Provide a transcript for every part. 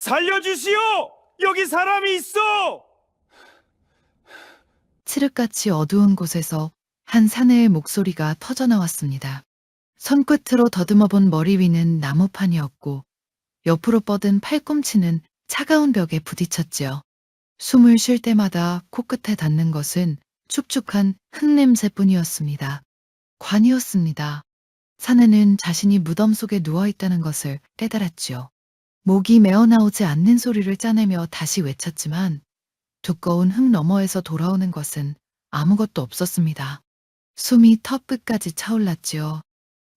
살려주시오! 여기 사람이 있어! 칠흑같이 어두운 곳에서 한 사내의 목소리가 터져나왔습니다. 손끝으로 더듬어 본 머리 위는 나무판이었고 옆으로 뻗은 팔꿈치는 차가운 벽에 부딪혔지요. 숨을 쉴 때마다 코끝에 닿는 것은 축축한 흙냄새뿐이었습니다. 관이었습니다. 사내는 자신이 무덤 속에 누워있다는 것을 깨달았지요. 목이 메어나오지 않는 소리를 짜내며 다시 외쳤지만 두꺼운 흙 너머에서 돌아오는 것은 아무것도 없었습니다. 숨이 턱끝까지 차올랐지요.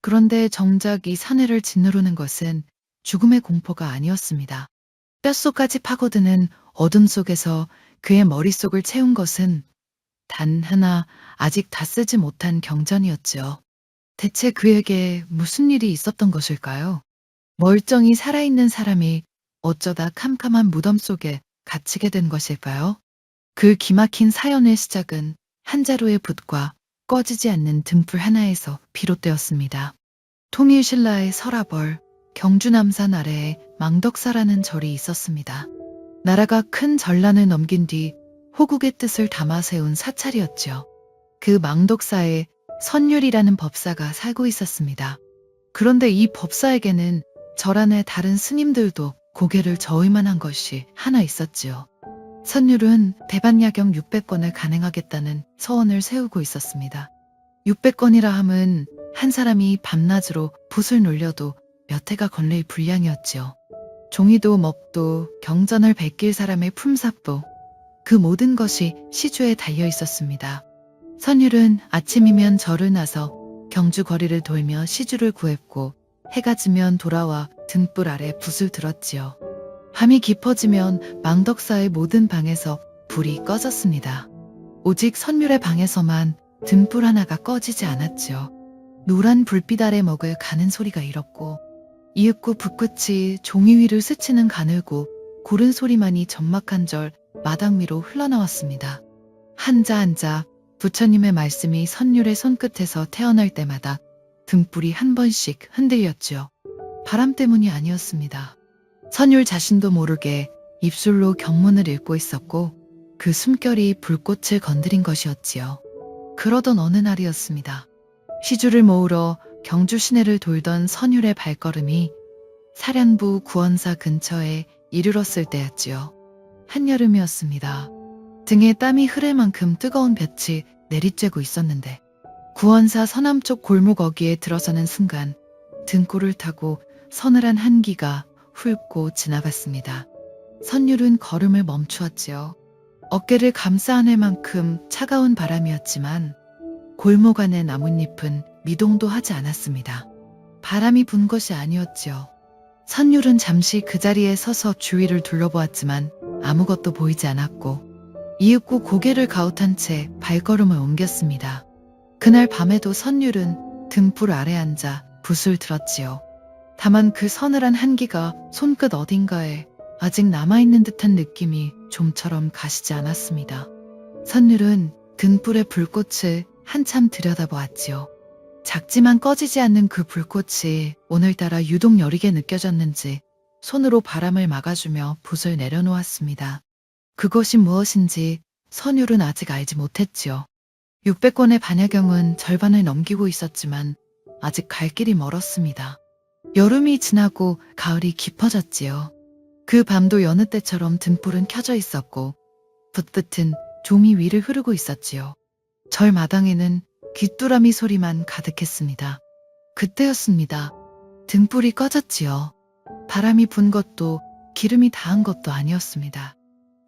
그런데 정작 이 사내를 짓누르는 것은 죽음의 공포가 아니었습니다. 뼛속까지 파고드는 어둠 속에서 그의 머릿속을 채운 것은 단 하나 아직 다 쓰지 못한 경전이었지요. 대체 그에게 무슨 일이 있었던 것일까요? 멀쩡히 살아있는 사람이 어쩌다 캄캄한 무덤 속에 갇히게 된 것일까요? 그 기막힌 사연의 시작은 한 자루의 붓과 꺼지지 않는 등불 하나에서 비롯되었습니다. 통일신라의 서라벌, 경주남산 아래에 망덕사라는 절이 있었습니다. 나라가 큰 전란을 넘긴 뒤 호국의 뜻을 담아 세운 사찰이었죠. 그 망덕사에 선율이라는 법사가 살고 있었습니다. 그런데 이 법사에게는 절 안에 다른 스님들도 고개를 저을 만한 것이 하나 있었지요. 선율은 대반야경 600권을 간행하겠다는 서원을 세우고 있었습니다. 600권이라 함은 한 사람이 밤낮으로 붓을 놀려도 몇 해가 걸릴 분량이었지요. 종이도 먹도 경전을 베낄 사람의 품삯도 그 모든 것이 시주에 달려 있었습니다. 선율은 아침이면 절을 나서 경주 거리를 돌며 시주를 구했고 해가 지면 돌아와 등불 아래 붓을 들었지요. 밤이 깊어지면 망덕사의 모든 방에서 불이 꺼졌습니다. 오직 선율의 방에서만 등불 하나가 꺼지지 않았지요. 노란 불빛 아래 먹을 가는 소리가 일었고 이윽고 붓끝이 종이 위를 스치는 가늘고 고른 소리만이 적막한 절 마당 위로 흘러나왔습니다. 한자 한자 부처님의 말씀이 선율의 손끝에서 태어날 때마다 등불이 한 번씩 흔들렸지요. 바람 때문이 아니었습니다. 선율 자신도 모르게 입술로 경문을 읽고 있었고 그 숨결이 불꽃을 건드린 것이었지요. 그러던 어느 날이었습니다. 시주를 모으러 경주 시내를 돌던 선율의 발걸음이 사련부 구원사 근처에 이르렀을 때였지요. 한여름이었습니다. 등에 땀이 흐를 만큼 뜨거운 볕이 내리쬐고 있었는데 구원사 서남쪽 골목 어귀에 들어서는 순간 등골을 타고 서늘한 한기가 훑고 지나갔습니다. 선율은 걸음을 멈추었지요. 어깨를 감싸 안을 만큼 차가운 바람이었지만 골목 안의 나뭇잎은 미동도 하지 않았습니다. 바람이 분 것이 아니었지요. 선율은 잠시 그 자리에 서서 주위를 둘러보았지만 아무것도 보이지 않았고 이윽고 고개를 가웃한 채 발걸음을 옮겼습니다. 그날 밤에도 선율은 등불 아래 앉아 붓을 들었지요. 다만 그 서늘한 한기가 손끝 어딘가에 아직 남아있는 듯한 느낌이 좀처럼 가시지 않았습니다. 선율은 등불의 불꽃을 한참 들여다보았지요. 작지만 꺼지지 않는 그 불꽃이 오늘따라 유독 여리게 느껴졌는지 손으로 바람을 막아주며 붓을 내려놓았습니다. 그것이 무엇인지 선율은 아직 알지 못했지요. 600권의 반야경은 절반을 넘기고 있었지만 아직 갈 길이 멀었습니다. 여름이 지나고 가을이 깊어졌지요. 그 밤도 여느 때처럼 등불은 켜져 있었고 붓끝은 종이 위를 흐르고 있었지요. 절 마당에는 귀뚜라미 소리만 가득했습니다. 그때였습니다. 등불이 꺼졌지요. 바람이 분 것도 기름이 닿은 것도 아니었습니다.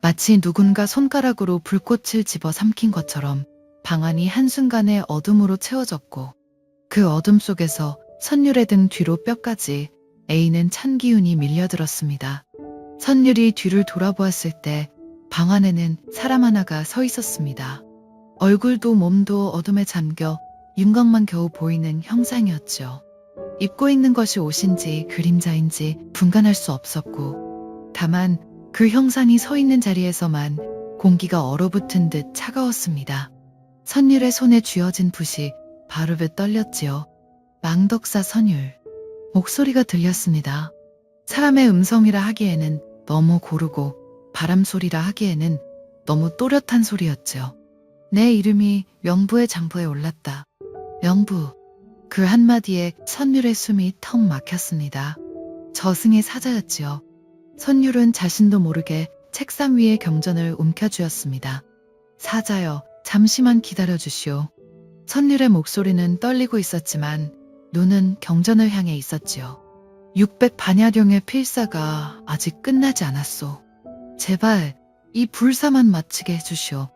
마치 누군가 손가락으로 불꽃을 집어 삼킨 것처럼 방 안이 한순간에 어둠으로 채워졌고 그 어둠 속에서 선율의 등 뒤로 뼈까지 애이는 찬 기운이 밀려들었습니다. 선율이 뒤를 돌아보았을 때 방 안에는 사람 하나가 서 있었습니다. 얼굴도 몸도 어둠에 잠겨 윤곽만 겨우 보이는 형상이었죠. 입고 있는 것이 옷인지 그림자인지 분간할 수 없었고 다만 그 형상이 서 있는 자리에서만 공기가 얼어붙은 듯 차가웠습니다. 선율의 손에 쥐어진 붓이 바르르 떨렸지요. 망덕사 선율. 목소리가 들렸습니다. 사람의 음성이라 하기에는 너무 고르고 바람 소리라 하기에는 너무 또렷한 소리였지요. 내 이름이 명부의 장부에 올랐다. 명부. 그 한마디에 선율의 숨이 턱 막혔습니다. 저승의 사자였지요. 선율은 자신도 모르게 책상 위에 경전을 움켜쥐었습니다. 사자여, 잠시만 기다려주시오. 선율의 목소리는 떨리고 있었지만 눈은 경전을 향해 있었지요. 600 반야룡의 필사가 아직 끝나지 않았소. 제발 이 불사만 마치게 해주시오.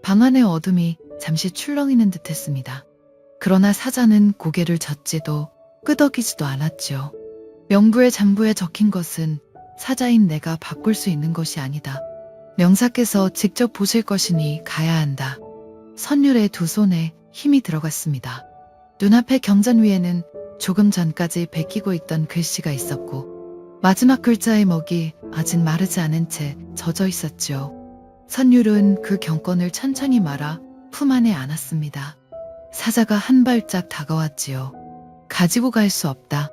방 안의 어둠이 잠시 출렁이는 듯했습니다. 그러나 사자는 고개를 젓지도 끄덕이지도 않았지요. 명부의 장부에 적힌 것은 사자인 내가 바꿀 수 있는 것이 아니다. 명사께서 직접 보실 것이니 가야 한다. 선율의 두 손에 힘이 들어갔습니다. 눈앞의 경전 위에는 조금 전까지 베끼고 있던 글씨가 있었고 마지막 글자의 먹이 아직 마르지 않은 채 젖어 있었지요. 선율은 그 경건을 천천히 말아 품 안에 안았습니다. 사자가 한 발짝 다가왔지요. 가지고 갈 수 없다.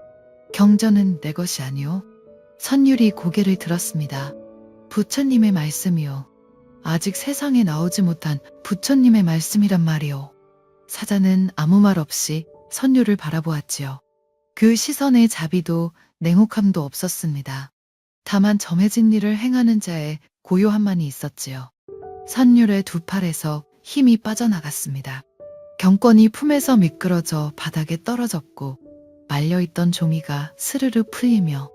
경전은 내 것이 아니오. 선율이 고개를 들었습니다. 부처님의 말씀이요. 아직 세상에 나오지 못한 부처님의 말씀이란 말이오. 사자는 아무 말 없이 선율을 바라보았지요. 그 시선에 자비도 냉혹함도 없었습니다. 다만 정해진 일을 행하는 자의 고요함만이 있었지요. 선율의 두 팔에서 힘이 빠져나갔습니다. 경건이 품에서 미끄러져 바닥에 떨어졌고 말려있던 종이가 스르르 풀리며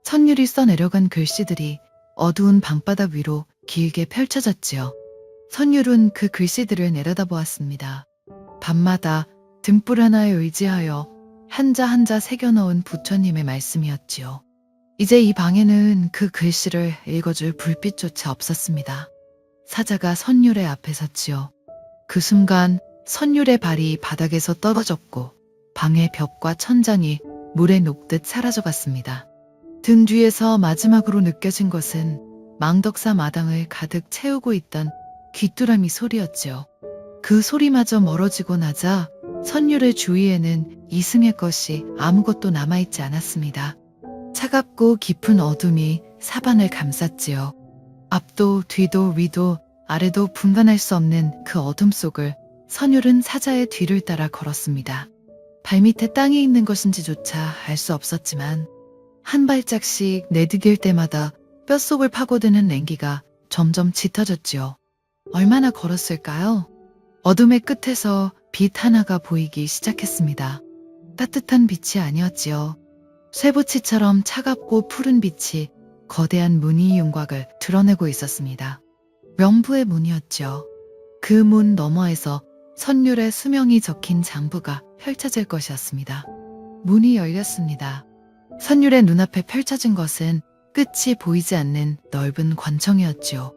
선율이 써내려간 글씨들이 어두운 방바닥 위로 길게 펼쳐졌지요. 선율은 그 글씨들을 내려다보았습니다. 밤마다 등불 하나에 의지하여 한자 한자 새겨넣은 부처님의 말씀이었지요. 이제 이 방에는 그 글씨를 읽어줄 불빛조차 없었습니다. 사자가 선율의 앞에 섰지요. 그 순간 선율의 발이 바닥에서 떨어졌고 방의 벽과 천장이 물에 녹듯 사라져갔습니다. 등 뒤에서 마지막으로 느껴진 것은 망덕사 마당을 가득 채우고 있던 귀뚜라미 소리였지요. 그 소리마저 멀어지고 나자 선율의 주위에는 이승의 것이 아무것도 남아있지 않았습니다. 차갑고 깊은 어둠이 사방을 감쌌지요. 앞도 뒤도 위도 아래도 분간할 수 없는 그 어둠 속을 선율은 사자의 뒤를 따라 걸었습니다. 발밑에 땅이 있는 것인지조차 알 수 없었지만 한 발짝씩 내디딜 때마다 뼛속을 파고드는 냉기가 점점 짙어졌지요. 얼마나 걸었을까요? 어둠의 끝에서 빛 하나가 보이기 시작했습니다. 따뜻한 빛이 아니었지요. 쇠붙이처럼 차갑고 푸른 빛이 거대한 무늬 윤곽을 드러내고 있었습니다. 명부의 문이었죠. 그 문 너머에서 선율의 수명이 적힌 장부가 펼쳐질 것이었습니다. 문이 열렸습니다. 선율의 눈앞에 펼쳐진 것은 끝이 보이지 않는 넓은 관청이었지요.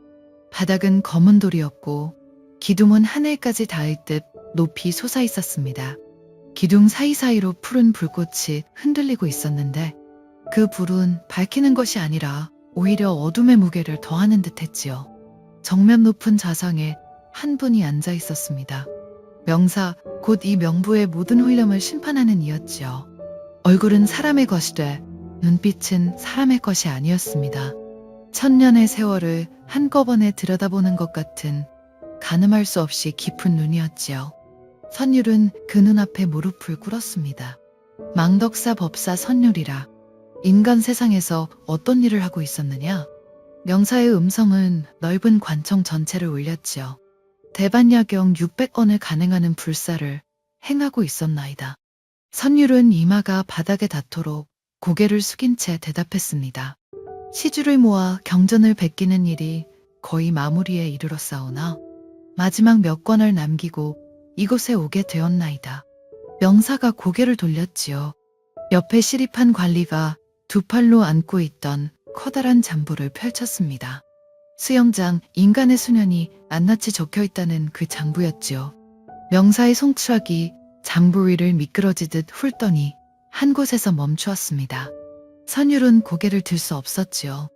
바닥은 검은 돌이었고 기둥은 하늘까지 닿을 듯 높이 솟아 있었습니다. 기둥 사이사이로 푸른 불꽃이 흔들리고 있었는데 그 불은 밝히는 것이 아니라 오히려 어둠의 무게를 더하는 듯 했지요. 정면 높은 좌상에 한 분이 앉아 있었습니다. 명사, 곧 이 명부의 모든 훈련을 심판하는 이였지요. 얼굴은 사람의 것이되 눈빛은 사람의 것이 아니었습니다. 천년의 세월을 한꺼번에 들여다보는 것 같은 가늠할 수 없이 깊은 눈이었지요. 선율은 그 눈앞에 무릎을 꿇었습니다. 망덕사 법사 선율이라. 인간 세상에서 어떤 일을 하고 있었느냐? 명사의 음성은 넓은 관청 전체를 울렸지요. 대반야경 600건을 간행하는 불사를 행하고 있었나이다. 선율은 이마가 바닥에 닿도록 고개를 숙인 채 대답했습니다. 시주를 모아 경전을 베끼는 일이 거의 마무리에 이르렀사오나 마지막 몇 권을 남기고 이곳에 오게 되었나이다. 명사가 고개를 돌렸지요. 옆에 시립한 관리가 두 팔로 안고 있던 커다란 장부를 펼쳤습니다. 수영장 인간의 수년이 낱낱이 적혀있다는 그 장부였지요. 명사의 송추락이 장부 위를 미끄러지듯 훑더니 한 곳에서 멈추었습니다. 선율은 고개를 들 수 없었지요.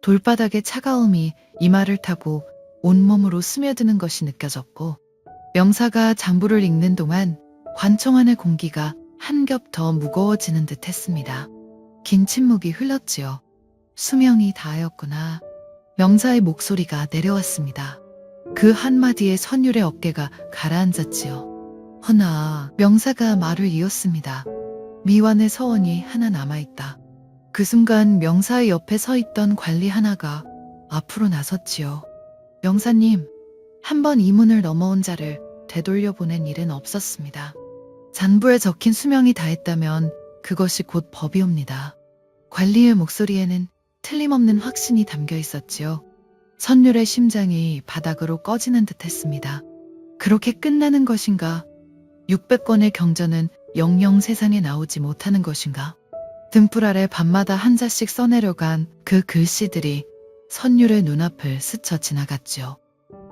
돌바닥의 차가움이 이마를 타고 온몸으로 스며드는 것이 느껴졌고 명사가 장부를 읽는 동안 관청 안의 공기가 한 겹 더 무거워지는 듯 했습니다. 긴 침묵이 흘렀지요. 수명이 다하였구나. 명사의 목소리가 내려왔습니다. 그 한마디에 선율의 어깨가 가라앉았지요. 허나 명사가 말을 이었습니다. 미완의 서원이 하나 남아있다. 그 순간 명사의 옆에 서 있던 관리 하나가 앞으로 나섰지요. 명사님, 한번 이 문을 넘어온 자를 되돌려보낸 일은 없었습니다. 잔부에 적힌 수명이 다했다면 그것이 곧 법이옵니다. 관리의 목소리에는 틀림없는 확신이 담겨 있었지요. 선율의 심장이 바닥으로 꺼지는 듯 했습니다. 그렇게 끝나는 것인가? 600권의 경전은 영영 세상에 나오지 못하는 것인가? 등불 아래 밤마다 한 자씩 써내려간 그 글씨들이 선율의 눈앞을 스쳐 지나갔죠.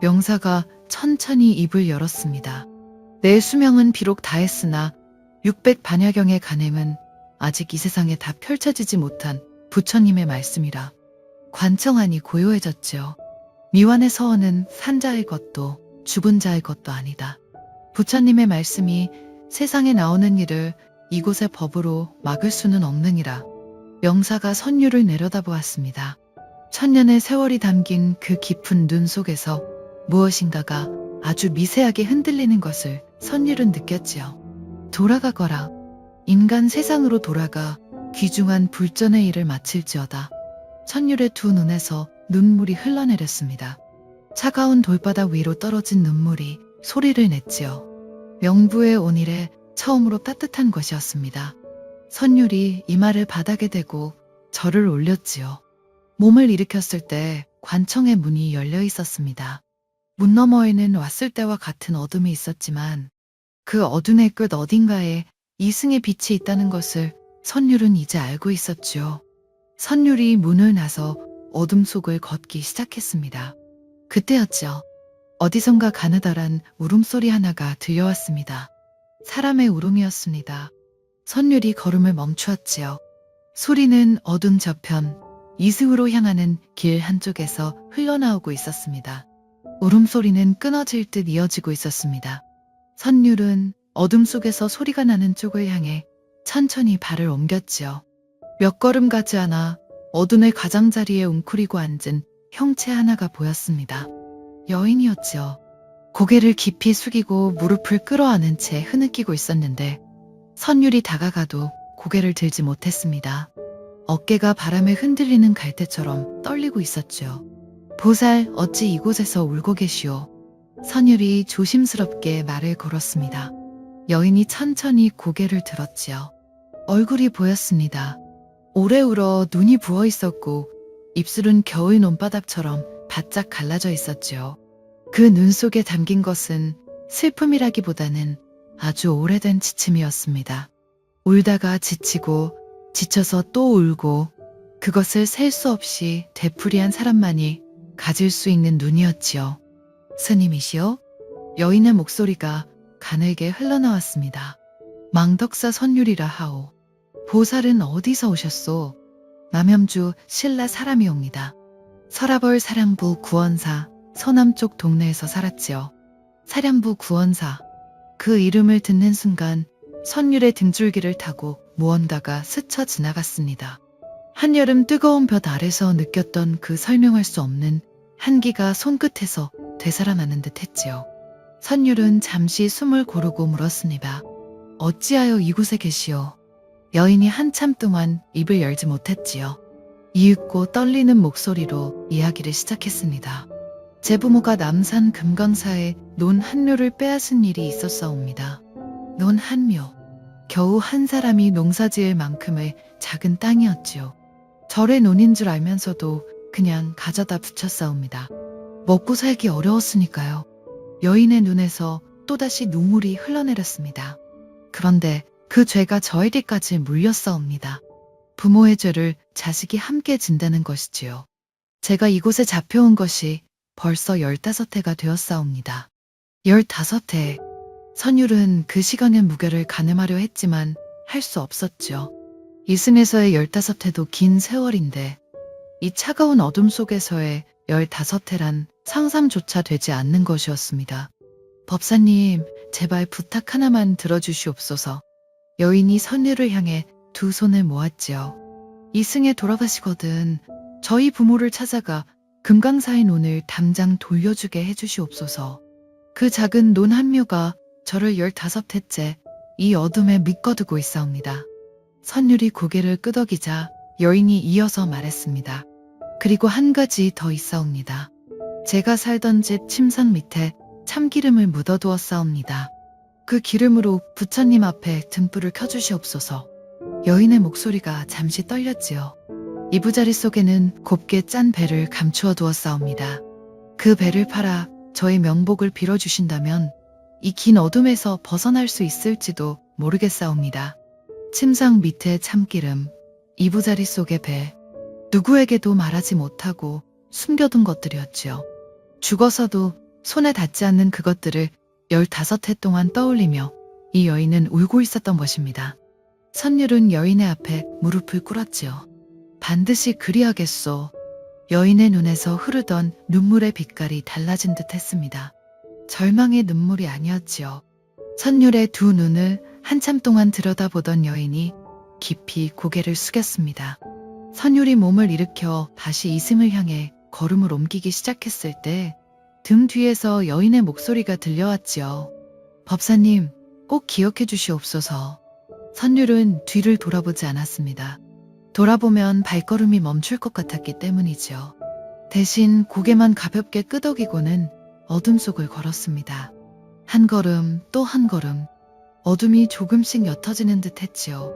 명사가 천천히 입을 열었습니다. 내 수명은 비록 다했으나 600반야경의 간행은 아직 이 세상에 다 펼쳐지지 못한 부처님의 말씀이라 관청하니 고요해졌지요. 미완의 서원은 산자의 것도 죽은 자의 것도 아니다. 부처님의 말씀이 세상에 나오는 일을 이곳의 법으로 막을 수는 없느니라. 명사가 선율을 내려다보았습니다. 천년의 세월이 담긴 그 깊은 눈 속에서 무엇인가가 아주 미세하게 흔들리는 것을 선율은 느꼈지요. 돌아가거라. 인간 세상으로 돌아가 귀중한 불전의 일을 마칠지어다. 선율의 두 눈에서 눈물이 흘러내렸습니다. 차가운 돌바닥 위로 떨어진 눈물이 소리를 냈지요. 명부의 온일에 처음으로 따뜻한 것이었습니다. 선율이 이마를 바닥에 대고 절을 올렸지요. 몸을 일으켰을 때 관청의 문이 열려 있었습니다. 문 너머에는 왔을 때와 같은 어둠이 있었지만 그 어둠의 끝 어딘가에 이승의 빛이 있다는 것을 선율은 이제 알고 있었지요. 선율이 문을 나서 어둠 속을 걷기 시작했습니다. 그때였죠. 어디선가 가느다란 울음소리 하나가 들려왔습니다. 사람의 울음이었습니다. 선율이 걸음을 멈추었지요. 소리는 어둠 저편, 이승으로 향하는 길 한쪽에서 흘러나오고 있었습니다. 울음소리는 끊어질 듯 이어지고 있었습니다. 선율은 어둠 속에서 소리가 나는 쪽을 향해 천천히 발을 옮겼지요. 몇 걸음 가지 않아 어둠의 가장자리에 웅크리고 앉은 형체 하나가 보였습니다. 여인이었지요. 고개를 깊이 숙이고 무릎을 끌어안은 채 흐느끼고 있었는데 선율이 다가가도 고개를 들지 못했습니다. 어깨가 바람에 흔들리는 갈대처럼 떨리고 있었지요. 보살, 어찌 이곳에서 울고 계시오? 선율이 조심스럽게 말을 걸었습니다. 여인이 천천히 고개를 들었지요. 얼굴이 보였습니다. 오래 울어 눈이 부어 있었고 입술은 겨울 논바닥처럼 바짝 갈라져 있었지요. 그 눈 속에 담긴 것은 슬픔이라기보다는 아주 오래된 지침이었습니다. 울다가 지치고 지쳐서 또 울고 그것을 셀 수 없이 되풀이한 사람만이 가질 수 있는 눈이었지요. 스님이시여? 여인의 목소리가 가늘게 흘러나왔습니다. 망덕사 선율이라 하오. 보살은 어디서 오셨소? 남염주 신라 사람이옵니다. 서라벌 사량부 구원사 서남쪽 동네에서 살았지요. 사량부 구원사. 그 이름을 듣는 순간 선율의 등줄기를 타고 무언가가 스쳐 지나갔습니다. 한여름 뜨거운 볕 아래서 느꼈던 그 설명할 수 없는 한기가 손끝에서 되살아나는 듯 했지요. 선율은 잠시 숨을 고르고 물었습니다. 어찌하여 이곳에 계시오? 여인이 한참 동안 입을 열지 못했지요. 이윽고 떨리는 목소리로 이야기를 시작했습니다. 제 부모가 남산 금강사에 논 한 묘를 빼앗은 일이 있었사옵니다. 논 한 묘. 겨우 한 사람이 농사지을 만큼의 작은 땅이었지요. 절의 논인 줄 알면서도 그냥 가져다 붙였사옵니다. 먹고 살기 어려웠으니까요. 여인의 눈에서 또다시 눈물이 흘러내렸습니다. 그런데 그 죄가 저에게까지 물렸사옵니다. 부모의 죄를 자식이 함께 진다는 것이지요. 제가 이곳에 잡혀온 것이 벌써 15해가 되었사옵니다. 15해. 선율은 그 시간의 무게를 가늠하려 했지만 할 수 없었지요. 이승에서의 15해도 긴 세월인데 이 차가운 어둠 속에서의 15해란 상상조차 되지 않는 것이었습니다. 법사님, 제발 부탁 하나만 들어주시옵소서. 여인이 선율을 향해 두 손을 모았지요. 이승에 돌아가시거든 저희 부모를 찾아가 금강사의 논을 당장 돌려주게 해주시옵소서. 그 작은 논 한 묘가 저를 15해째 이 어둠에 묶어두고 있사옵니다. 선율이 고개를 끄덕이자 여인이 이어서 말했습니다. 그리고 한 가지 더 있사옵니다. 제가 살던 집 침상 밑에 참기름을 묻어두었사옵니다. 그 기름으로 부처님 앞에 등불을 켜주시옵소서. 여인의 목소리가 잠시 떨렸지요. 이부자리 속에는 곱게 짠 배를 감추어 두었사옵니다. 그 배를 팔아 저의 명복을 빌어주신다면 이 긴 어둠에서 벗어날 수 있을지도 모르겠사옵니다. 침상 밑에 참기름, 이부자리 속의 배, 누구에게도 말하지 못하고 숨겨둔 것들이었지요. 죽어서도 손에 닿지 않는 그것들을 15해 동안 떠올리며 이 여인은 울고 있었던 것입니다. 선율은 여인의 앞에 무릎을 꿇었지요. 반드시 그리하겠소. 여인의 눈에서 흐르던 눈물의 빛깔이 달라진 듯 했습니다. 절망의 눈물이 아니었지요. 선율의 두 눈을 한참 동안 들여다보던 여인이 깊이 고개를 숙였습니다. 선율이 몸을 일으켜 다시 이승을 향해 걸음을 옮기기 시작했을 때 등 뒤에서 여인의 목소리가 들려왔지요. 법사님, 꼭 기억해 주시옵소서. 선율은 뒤를 돌아보지 않았습니다. 돌아보면 발걸음이 멈출 것 같았기 때문이지요. 대신 고개만 가볍게 끄덕이고는 어둠 속을 걸었습니다. 한 걸음 또 한 걸음, 어둠이 조금씩 옅어지는 듯 했지요.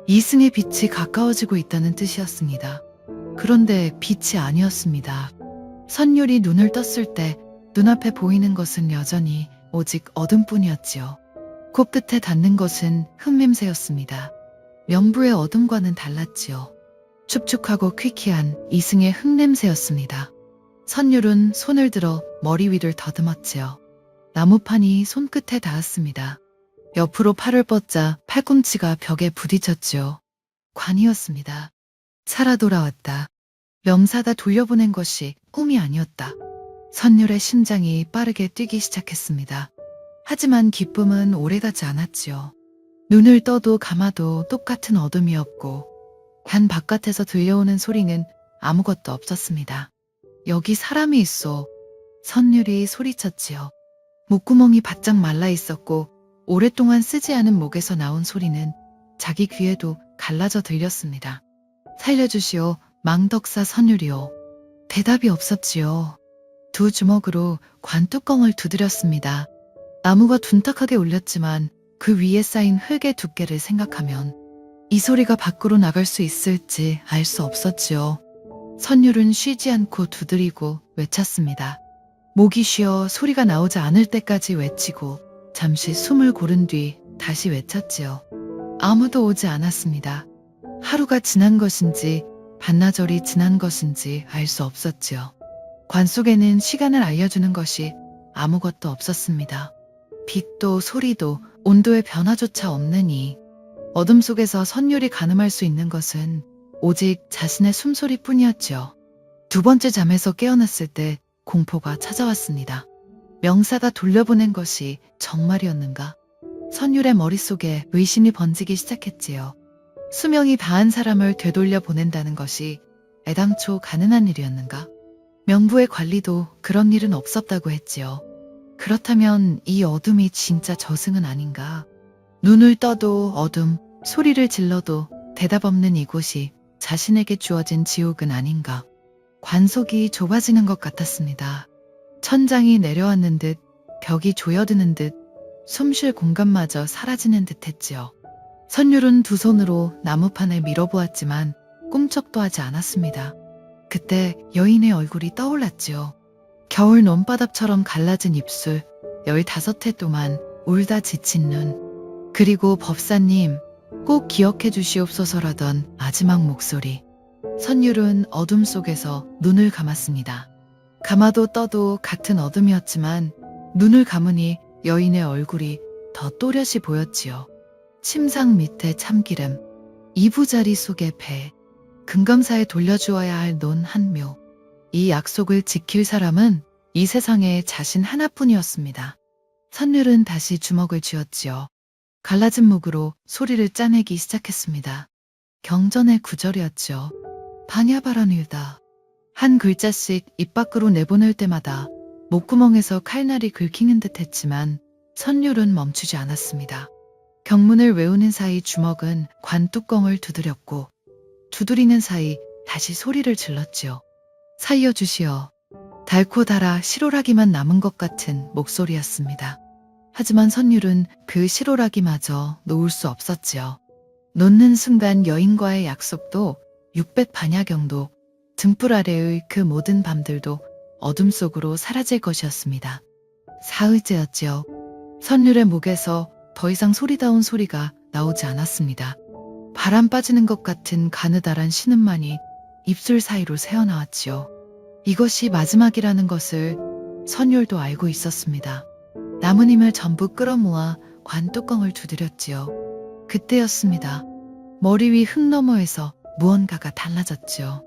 이승의 빛이 가까워지고 있다는 뜻이었습니다. 그런데 빛이 아니었습니다. 선율이 눈을 떴을 때 눈앞에 보이는 것은 여전히 오직 어둠뿐이었지요. 코끝에 닿는 것은 흙냄새였습니다. 명부의 어둠과는 달랐지요. 축축하고 퀴퀴한 이승의 흙냄새였습니다. 선율은 손을 들어 머리 위를 더듬었지요. 나무판이 손끝에 닿았습니다. 옆으로 팔을 뻗자 팔꿈치가 벽에 부딪혔지요. 관이었습니다. 살아 돌아왔다. 명사가 돌려보낸 것이 꿈이 아니었다. 선율의 심장이 빠르게 뛰기 시작했습니다. 하지만 기쁨은 오래가지 않았지요. 눈을 떠도 감아도 똑같은 어둠이었고 관 바깥에서 들려오는 소리는 아무것도 없었습니다. 여기 사람이 있어. 선율이 소리쳤지요. 목구멍이 바짝 말라 있었고 오랫동안 쓰지 않은 목에서 나온 소리는 자기 귀에도 갈라져 들렸습니다. 살려주시오, 망덕사 선율이요. 대답이 없었지요. 두 주먹으로 관 뚜껑을 두드렸습니다. 나무가 둔탁하게 울렸지만 그 위에 쌓인 흙의 두께를 생각하면 이 소리가 밖으로 나갈 수 있을지 알 수 없었지요. 선율은 쉬지 않고 두드리고 외쳤습니다. 목이 쉬어 소리가 나오지 않을 때까지 외치고 잠시 숨을 고른 뒤 다시 외쳤지요. 아무도 오지 않았습니다. 하루가 지난 것인지 반나절이 지난 것인지 알 수 없었지요. 관 속에는 시간을 알려주는 것이 아무것도 없었습니다. 빛도 소리도 온도의 변화조차 없느니 어둠 속에서 선율이 가늠할 수 있는 것은 오직 자신의 숨소리뿐이었지요. 두 번째 잠에서 깨어났을 때 공포가 찾아왔습니다. 명사가 돌려보낸 것이 정말이었는가? 선율의 머릿속에 의심이 번지기 시작했지요. 수명이 다한 사람을 되돌려 보낸다는 것이 애당초 가능한 일이었는가? 명부의 관리도 그런 일은 없었다고 했지요. 그렇다면 이 어둠이 진짜 저승은 아닌가? 눈을 떠도 어둠, 소리를 질러도 대답 없는 이곳이 자신에게 주어진 지옥은 아닌가? 관속이 좁아지는 것 같았습니다. 천장이 내려앉는 듯, 벽이 조여드는 듯, 숨쉴 공간마저 사라지는 듯 했지요. 선율은 두 손으로 나무판을 밀어보았지만 꿈쩍도 하지 않았습니다. 그때 여인의 얼굴이 떠올랐지요. 겨울 논바닥처럼 갈라진 입술, 15해 동안 울다 지친 눈, 그리고 법사님, 꼭 기억해 주시옵소서라던 마지막 목소리. 선율은 어둠 속에서 눈을 감았습니다. 감아도 떠도 같은 어둠이었지만 눈을 감으니 여인의 얼굴이 더 또렷이 보였지요. 침상 밑에 참기름, 이부자리 속의 배, 금감사에 돌려주어야 할 논 한 묘. 이 약속을 지킬 사람은 이 세상에 자신 하나뿐이었습니다. 선율은 다시 주먹을 쥐었지요. 갈라진 목으로 소리를 짜내기 시작했습니다. 경전의 구절이었죠. 바냐바라닐다. 한 글자씩 입 밖으로 내보낼 때마다 목구멍에서 칼날이 긁히는 듯 했지만 선율은 멈추지 않았습니다. 경문을 외우는 사이 주먹은 관뚜껑을 두드렸고 두드리는 사이 다시 소리를 질렀지요. 살려주시오. 달고 달아 실오라기만 남은 것 같은 목소리였습니다. 하지만 선율은 그 실오라기마저 놓을 수 없었지요. 놓는 순간 여인과의 약속도 600반야경도 등불 아래의 그 모든 밤들도 어둠 속으로 사라질 것이었습니다. 사의제였지요. 선율의 목에서 더 이상 소리다운 소리가 나오지 않았습니다. 바람 빠지는 것 같은 가느다란 신음만이 입술 사이로 새어나왔지요. 이것이 마지막이라는 것을 선율도 알고 있었습니다. 남은 힘을 전부 끌어모아 관뚜껑을 두드렸지요. 그때였습니다. 머리 위 흙 너머에서 무언가가 달라졌지요.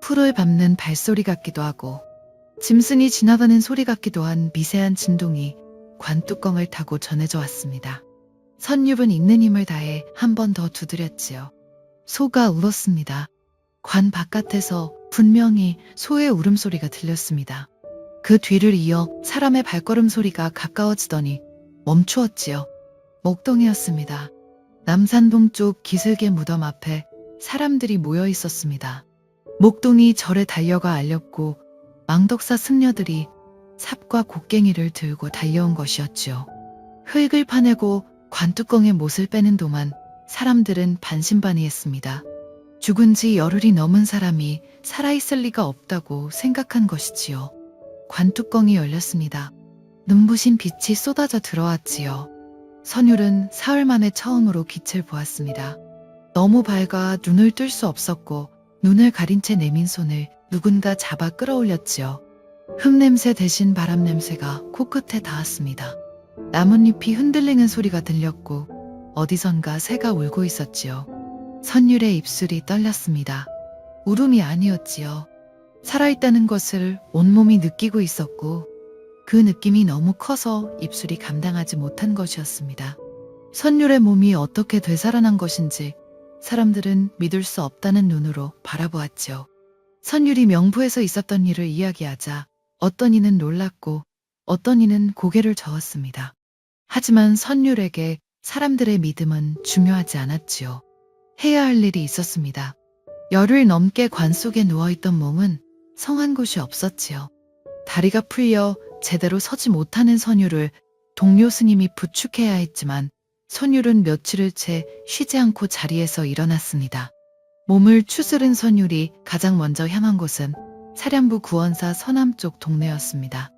풀을 밟는 발소리 같기도 하고 짐승이 지나가는 소리 같기도 한 미세한 진동이 관뚜껑을 타고 전해져 왔습니다. 선율은 있는 힘을 다해 한 번 더 두드렸지요. 소가 울었습니다. 관 바깥에서 분명히 소의 울음소리가 들렸습니다. 그 뒤를 이어 사람의 발걸음 소리가 가까워지더니 멈추었지요. 목동이었습니다. 남산동 쪽 기슭의 무덤 앞에 사람들이 모여 있었습니다. 목동이 절에 달려가 알렸고 망덕사 승려들이 삽과 곡괭이를 들고 달려온 것이었지요. 흙을 파내고 관뚜껑에 못을 빼는 동안 사람들은 반신반의했습니다. 죽은 지 열흘이 넘은 사람이 살아있을 리가 없다고 생각한 것이지요. 관뚜껑이 열렸습니다. 눈부신 빛이 쏟아져 들어왔지요. 선율은 사흘 만에 처음으로 빛을 보았습니다. 너무 밝아 눈을 뜰 수 없었고 눈을 가린 채 내민 손을 누군가 잡아 끌어올렸지요. 흙냄새 대신 바람냄새가 코끝에 닿았습니다. 나뭇잎이 흔들리는 소리가 들렸고 어디선가 새가 울고 있었지요. 선율의 입술이 떨렸습니다. 울음이 아니었지요. 살아있다는 것을 온몸이 느끼고 있었고 그 느낌이 너무 커서 입술이 감당하지 못한 것이었습니다. 선율의 몸이 어떻게 되살아난 것인지 사람들은 믿을 수 없다는 눈으로 바라보았지요. 선율이 명부에서 있었던 일을 이야기하자 어떤 이는 놀랐고 어떤 이는 고개를 저었습니다. 하지만 선율에게 사람들의 믿음은 중요하지 않았지요. 해야 할 일이 있었습니다. 열흘 넘게 관 속에 누워있던 몸은 성한 곳이 없었지요. 다리가 풀려 제대로 서지 못하는 선율을 동료 스님이 부축해야 했지만 선율은 며칠을 채 쉬지 않고 자리에서 일어났습니다. 몸을 추스른 선율이 가장 먼저 향한 곳은 사량부 구원사 서남쪽 동네였습니다.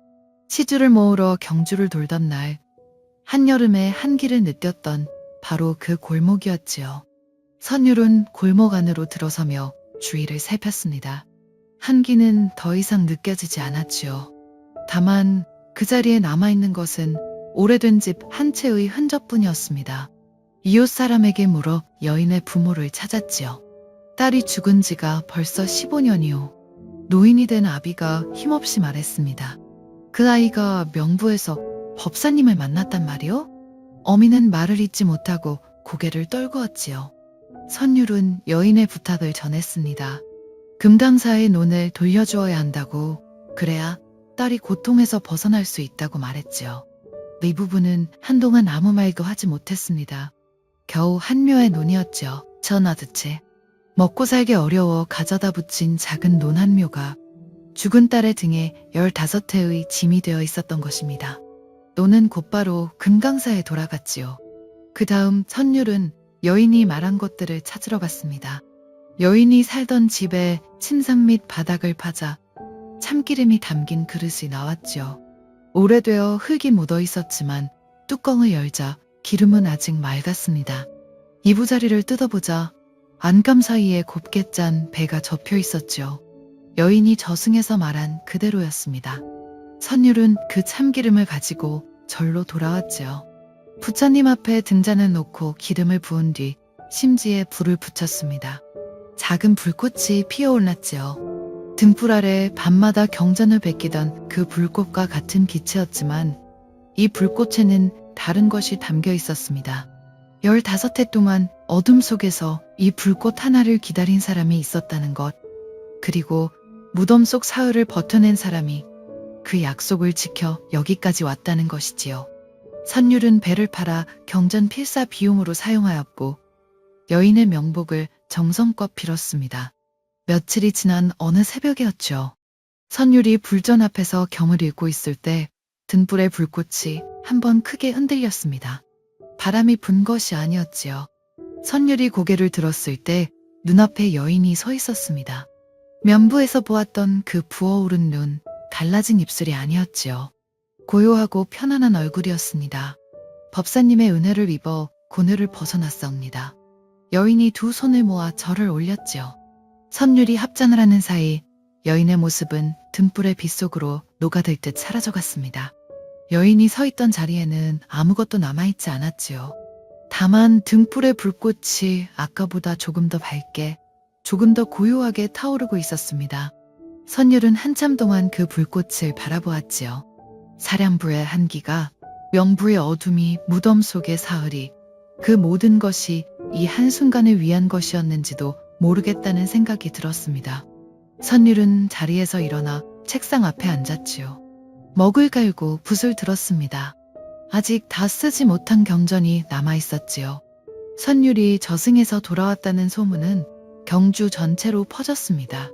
시주를 모으러 경주를 돌던 날 한여름에 한기를 느꼈던 바로 그 골목이었지요. 선율은 골목 안으로 들어서며 주위를 살폈습니다. 한기는 더 이상 느껴지지 않았지요. 다만 그 자리에 남아있는 것은 오래된 집 한 채의 흔적뿐이었습니다. 이웃 사람에게 물어 여인의 부모를 찾았지요. 딸이 죽은 지가 벌써 15년이요. 노인이 된 아비가 힘없이 말했습니다. 그 아이가 명부에서 법사님을 만났단 말이요? 어미는 말을 잇지 못하고 고개를 떨구었지요. 선율은 여인의 부탁을 전했습니다. 금당사의 논을 돌려주어야 한다고, 그래야 딸이 고통에서 벗어날 수 있다고 말했지요. 이 부부는 한동안 아무 말도 하지 못했습니다. 겨우 한 묘의 논이었지요. 전하드채. 먹고 살기 어려워 가져다 붙인 작은 논 한 묘가 죽은 딸의 등에 15회의 짐이 되어 있었던 것입니다. 논은 곧바로 금강사에 돌아갔지요. 그 다음 선율은 여인이 말한 것들을 찾으러 갔습니다. 여인이 살던 집에 침상 및 바닥을 파자 참기름이 담긴 그릇이 나왔지요. 오래되어 흙이 묻어 있었지만 뚜껑을 열자 기름은 아직 맑았습니다. 이부자리를 뜯어보자 안감 사이에 곱게 짠 배가 접혀 있었지요. 여인이 저승에서 말한 그대로였습니다. 선율은 그 참기름을 가지고 절로 돌아왔지요. 부처님 앞에 등잔을 놓고 기름을 부은 뒤 심지에 불을 붙였습니다. 작은 불꽃이 피어올랐지요. 등불 아래 밤마다 경전을 베끼던 그 불꽃과 같은 빛이었지만 이 불꽃에는 다른 것이 담겨 있었습니다. 15해 동안 어둠 속에서 이 불꽃 하나를 기다린 사람이 있었다는 것, 그리고 무덤 속 사흘을 버텨낸 사람이 그 약속을 지켜 여기까지 왔다는 것이지요. 선율은 배를 팔아 경전 필사 비용으로 사용하였고 여인의 명복을 정성껏 빌었습니다. 며칠이 지난 어느 새벽이었죠. 선율이 불전 앞에서 경을 읽고 있을 때 등불의 불꽃이 한번 크게 흔들렸습니다. 바람이 분 것이 아니었지요. 선율이 고개를 들었을 때 눈앞에 여인이 서 있었습니다. 면부에서 보았던 그 부어오른 눈, 갈라진 입술이 아니었지요. 고요하고 편안한 얼굴이었습니다. 법사님의 은혜를 입어 고뇌를 벗어났사옵니다. 여인이 두 손을 모아 절을 올렸지요. 선율이 합장을 하는 사이 여인의 모습은 등불의 빛 속으로 녹아들 듯 사라져갔습니다. 여인이 서 있던 자리에는 아무것도 남아있지 않았지요. 다만 등불의 불꽃이 아까보다 조금 더 밝게, 조금 더 고요하게 타오르고 있었습니다. 선율은 한참 동안 그 불꽃을 바라보았지요. 사량부의 한기가, 명부의 어둠이, 무덤 속의 사흘이, 그 모든 것이 이 한순간을 위한 것이었는지도 모르겠다는 생각이 들었습니다. 선율은 자리에서 일어나 책상 앞에 앉았지요. 먹을 갈고 붓을 들었습니다. 아직 다 쓰지 못한 경전이 남아있었지요. 선율이 저승에서 돌아왔다는 소문은 경주 전체로 퍼졌습니다.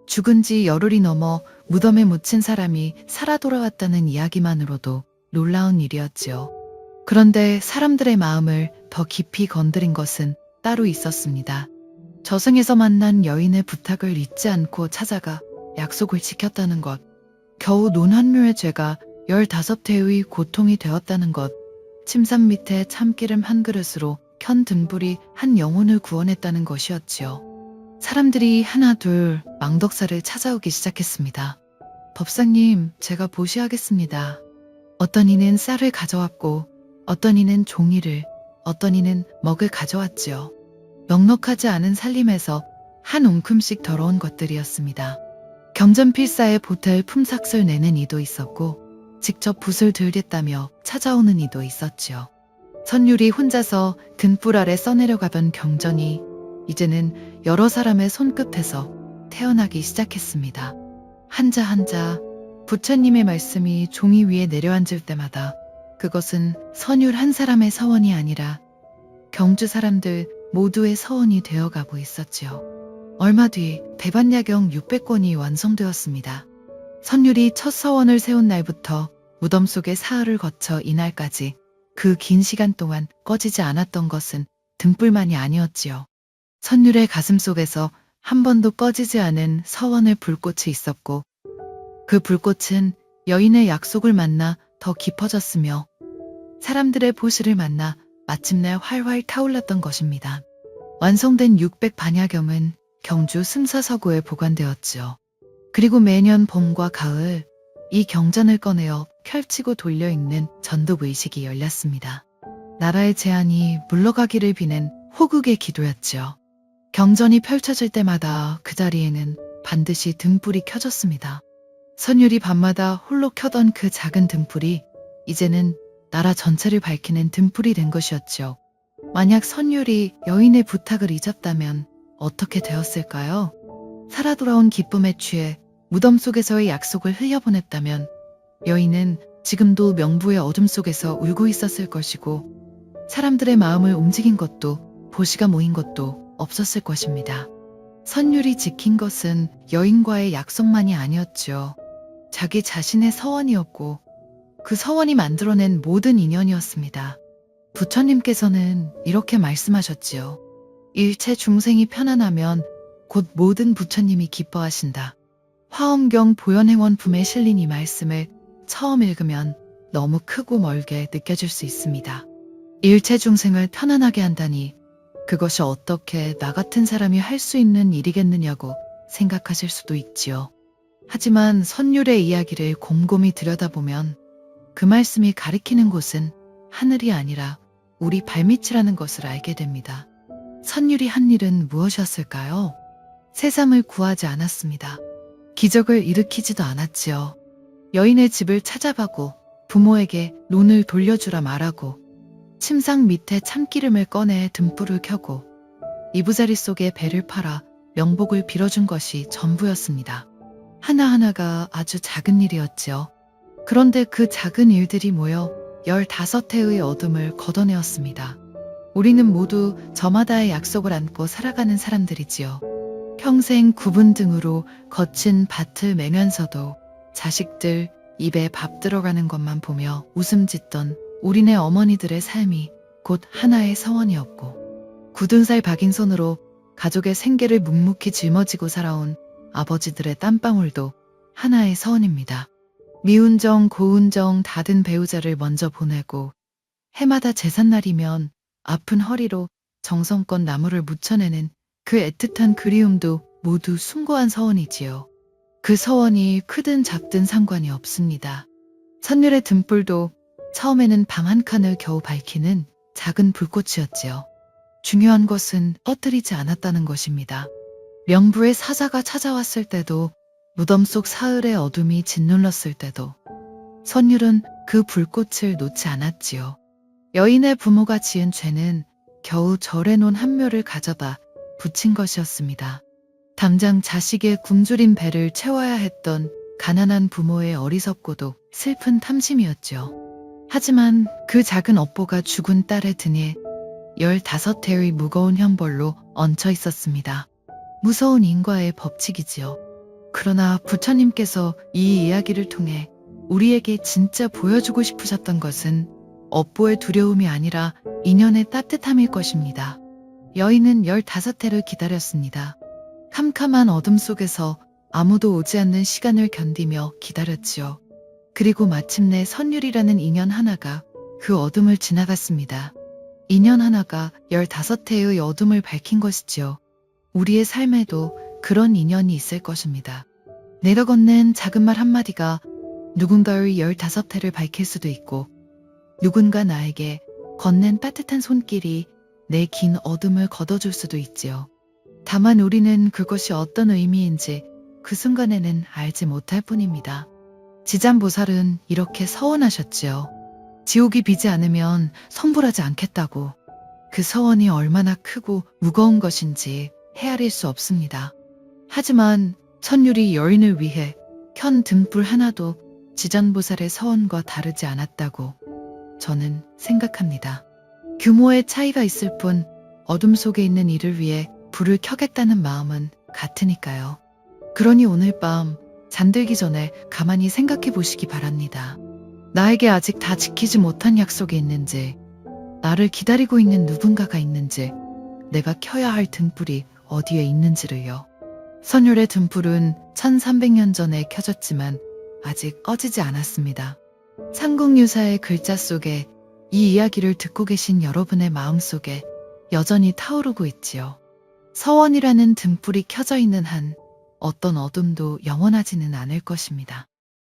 죽은 지 열흘이 넘어 무덤에 묻힌 사람이 살아 돌아왔다는 이야기만으로도 놀라운 일이었지요. 그런데 사람들의 마음을 더 깊이 건드린 것은 따로 있었습니다. 저승에서 만난 여인의 부탁을 잊지 않고 찾아가 약속을 지켰다는 것, 겨우 논한묘의 죄가 15대의 고통이 되었다는 것, 침상 밑에 참기름 한 그릇으로 켠 등불이 한 영혼을 구원했다는 것이었지요. 사람들이 하나 둘 망덕사를 찾아오기 시작했습니다. 법사님, 제가 보시하겠습니다. 어떤 이는 쌀을 가져왔고 어떤 이는 종이를, 어떤 이는 먹을 가져왔지요. 넉넉하지 않은 살림에서 한 움큼씩 더러운 것들이었습니다. 경전필사의 보탈 품삯을 내는 이도 있었고 직접 붓을 들겠다며 찾아오는 이도 있었지요. 선율이 혼자서 등불 아래 써내려가던 경전이 이제는 여러 사람의 손끝에서 태어나기 시작했습니다. 한자 한자 부처님의 말씀이 종이 위에 내려앉을 때마다 그것은 선율 한 사람의 서원이 아니라 경주 사람들 모두의 서원이 되어가고 있었지요. 얼마 뒤 대반야경 600권이 완성되었습니다. 선율이 첫 서원을 세운 날부터 무덤 속의 사흘을 거쳐 이날까지 그 긴 시간 동안 꺼지지 않았던 것은 등불만이 아니었지요. 선율의 가슴 속에서 한 번도 꺼지지 않은 서원의 불꽃이 있었고 그 불꽃은 여인의 약속을 만나 더 깊어졌으며 사람들의 보시를 만나 마침내 활활 타올랐던 것입니다. 완성된 600반야경은 경주 승사서고에 보관되었지요. 그리고 매년 봄과 가을 이 경전을 꺼내어 펼치고 돌려 읽는 전도의식이 열렸습니다. 나라의 재앙이 물러가기를 비는 호국의 기도였지요. 경전이 펼쳐질 때마다 그 자리에는 반드시 등불이 켜졌습니다. 선율이 밤마다 홀로 켜던 그 작은 등불이 이제는 나라 전체를 밝히는 등불이 된 것이었죠. 만약 선율이 여인의 부탁을 잊었다면 어떻게 되었을까요? 살아 돌아온 기쁨에 취해 무덤 속에서의 약속을 흘려보냈다면 여인은 지금도 명부의 어둠 속에서 울고 있었을 것이고 사람들의 마음을 움직인 것도 보시가 모인 것도 없었을 것입니다. 선율이 지킨 것은 여인과의 약속만이 아니었죠. 자기 자신의 서원이었고 그 서원이 만들어낸 모든 인연이었습니다. 부처님께서는 이렇게 말씀하셨지요. 일체 중생이 편안하면 곧 모든 부처님이 기뻐하신다. 화엄경 보현행원품에 실린 이 말씀을 처음 읽으면 너무 크고 멀게 느껴질 수 있습니다. 일체 중생을 편안하게 한다니 그것이 어떻게 나 같은 사람이 할 수 있는 일이겠느냐고 생각하실 수도 있지요. 하지만 선율의 이야기를 곰곰이 들여다보면 그 말씀이 가리키는 곳은 하늘이 아니라 우리 발밑이라는 것을 알게 됩니다. 선율이 한 일은 무엇이었을까요? 세상을 구하지 않았습니다. 기적을 일으키지도 않았지요. 여인의 집을 찾아가고 부모에게 논을 돌려주라 말하고 침상 밑에 참기름을 꺼내 등불을 켜고 이부자리 속에 배를 팔아 명복을 빌어준 것이 전부였습니다. 하나하나가 아주 작은 일이었지요. 그런데 그 작은 일들이 모여 15해의 어둠을 걷어내었습니다. 우리는 모두 저마다의 약속을 안고 살아가는 사람들이지요. 평생 구분 등으로 거친 밭을 매면서도 자식들 입에 밥 들어가는 것만 보며 웃음 짓던 우리네 어머니들의 삶이 곧 하나의 서원이었고, 굳은 살 박인 손으로 가족의 생계를 묵묵히 짊어지고 살아온 아버지들의 땀방울도 하나의 서원입니다. 미운 정, 고운 정 다든 배우자를 먼저 보내고 해마다 제삿날이면 아픈 허리로 정성껏 나무를 묻혀내는 그 애틋한 그리움도 모두 숭고한 서원이지요. 그 서원이 크든 작든 상관이 없습니다. 선율의 등불도 처음에는 방 한 칸을 겨우 밝히는 작은 불꽃이었지요. 중요한 것은 꺼뜨리지 않았다는 것입니다. 명부의 사자가 찾아왔을 때도, 무덤 속 사흘의 어둠이 짓눌렀을 때도 선율은 그 불꽃을 놓지 않았지요. 여인의 부모가 지은 죄는 겨우 절에 놓은 한 묘를 가져다 붙인 것이었습니다. 당장 자식의 굶주린 배를 채워야 했던 가난한 부모의 어리석고도 슬픈 탐심이었죠. 하지만 그 작은 업보가 죽은 딸의 등에 15해의 무거운 형벌로 얹혀 있었습니다. 무서운 인과의 법칙이지요. 그러나 부처님께서 이 이야기를 통해 우리에게 진짜 보여주고 싶으셨던 것은 업보의 두려움이 아니라 인연의 따뜻함일 것입니다. 여인은 15해를 기다렸습니다. 캄캄한 어둠 속에서 아무도 오지 않는 시간을 견디며 기다렸지요. 그리고 마침내 선율이라는 인연 하나가 그 어둠을 지나갔습니다. 인연 하나가 15해의 어둠을 밝힌 것이지요. 우리의 삶에도 그런 인연이 있을 것입니다. 내려 건넨 작은 말 한마디가 누군가의 15해를 밝힐 수도 있고, 누군가 나에게 건넨 따뜻한 손길이 내 긴 어둠을 걷어줄 수도 있지요. 다만 우리는 그것이 어떤 의미인지 그 순간에는 알지 못할 뿐입니다. 지잠보살은 이렇게 서원하셨지요. 지옥이 비지 않으면 성불하지 않겠다고. 그 서원이 얼마나 크고 무거운 것인지 헤아릴 수 없습니다. 하지만 선율이 여인을 위해 켠 등불 하나도 지잠보살의 서원과 다르지 않았다고 저는 생각합니다. 규모의 차이가 있을 뿐 어둠 속에 있는 이를 위해 불을 켜겠다는 마음은 같으니까요. 그러니 오늘 밤 잠들기 전에 가만히 생각해 보시기 바랍니다. 나에게 아직 다 지키지 못한 약속이 있는지, 나를 기다리고 있는 누군가가 있는지, 내가 켜야 할 등불이 어디에 있는지를요. 선율의 등불은 1300년 전에 켜졌지만 아직 꺼지지 않았습니다. 삼국유사의 글자 속에 이 이야기를 듣고 계신 여러분의 마음속에 여전히 타오르고 있지요. 서원이라는 등불이 켜져 있는 한 어떤 어둠도 영원하지는 않을 것입니다.